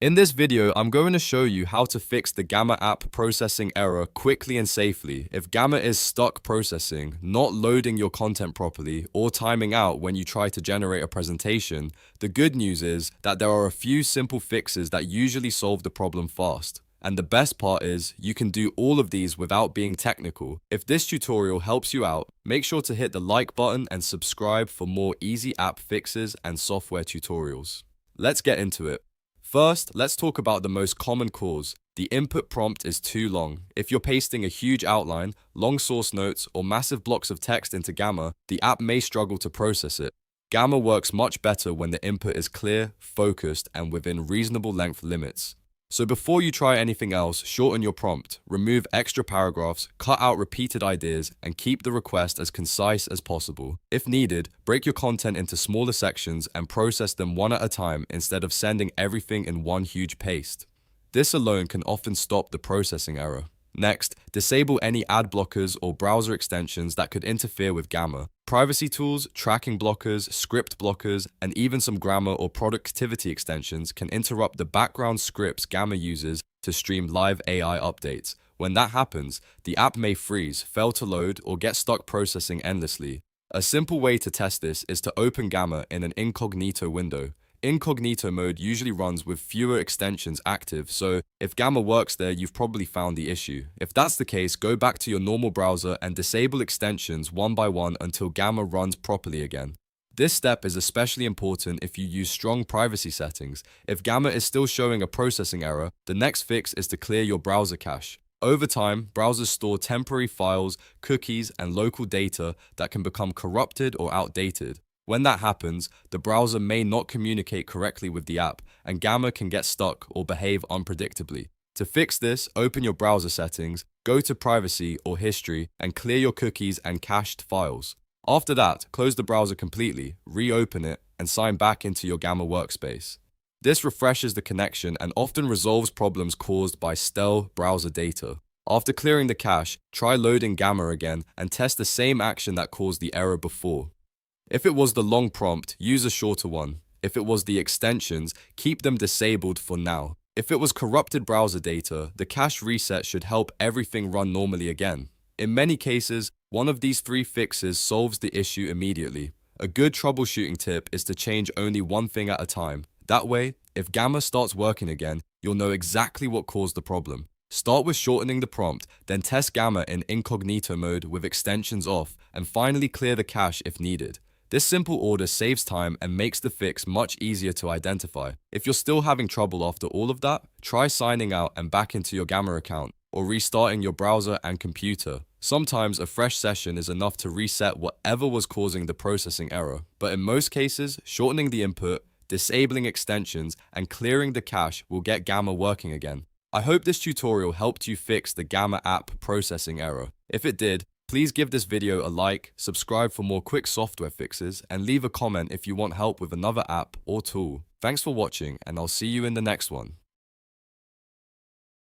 In this video, I'm going to show you how to fix the Gamma app processing error quickly and safely if Gamma is stuck processing, not loading your content properly, or timing out when you try to generate a presentation. The good news is that there are a few simple fixes that usually solve the problem fast. And the best part is, you can do all of these without being technical. If this tutorial helps you out, make sure to hit the like button and subscribe for more easy app fixes and software tutorials. Let's get into it. First, let's talk about the most common cause. The input prompt is too long. If you're pasting a huge outline, long source notes, or massive blocks of text into Gamma, the app may struggle to process it. Gamma works much better when the input is clear, focused, and within reasonable length limits. So before you try anything else, shorten your prompt, remove extra paragraphs, cut out repeated ideas, and keep the request as concise as possible. If needed, break your content into smaller sections and process them one at a time instead of sending everything in one huge paste. This alone can often stop the processing error. Next, disable any ad blockers or browser extensions that could interfere with Gamma. Privacy tools, tracking blockers, script blockers, and even some grammar or productivity extensions can interrupt the background scripts Gamma uses to stream live AI updates. When that happens, the app may freeze, fail to load, or get stuck processing endlessly. A simple way to test this is to open Gamma in an Incognito window. Incognito mode usually runs with fewer extensions active, so if Gamma works there, you've probably found the issue. If that's the case, go back to your normal browser and disable extensions one by one until Gamma runs properly again. This step is especially important if you use strong privacy settings. If Gamma is still showing a processing error, the next fix is to clear your browser cache. Over time, browsers store temporary files, cookies, and local data that can become corrupted or outdated. When that happens, the browser may not communicate correctly with the app, and Gamma can get stuck or behave unpredictably. To fix this, open your browser settings, go to Privacy or History, and clear your cookies and cached files. After that, close the browser completely, reopen it, and sign back into your Gamma workspace. This refreshes the connection and often resolves problems caused by stale browser data. After clearing the cache, try loading Gamma again and test the same action that caused the error before. If it was the long prompt, use a shorter one. If it was the extensions, keep them disabled for now. If it was corrupted browser data, the cache reset should help everything run normally again. In many cases, one of these three fixes solves the issue immediately. A good troubleshooting tip is to change only one thing at a time. That way, if Gamma starts working again, you'll know exactly what caused the problem. Start with shortening the prompt, then test Gamma in Incognito mode with extensions off, and finally clear the cache if needed. This simple order saves time and makes the fix much easier to identify. If you're still having trouble after all of that, try signing out and back into your Gamma account, or restarting your browser and computer. Sometimes a fresh session is enough to reset whatever was causing the processing error, but in most cases, shortening the input, disabling extensions, and clearing the cache will get Gamma working again. I hope this tutorial helped you fix the Gamma app processing error. If it did, please give this video a like, subscribe for more quick software fixes, and leave a comment if you want help with another app or tool. Thanks for watching, and I'll see you in the next one.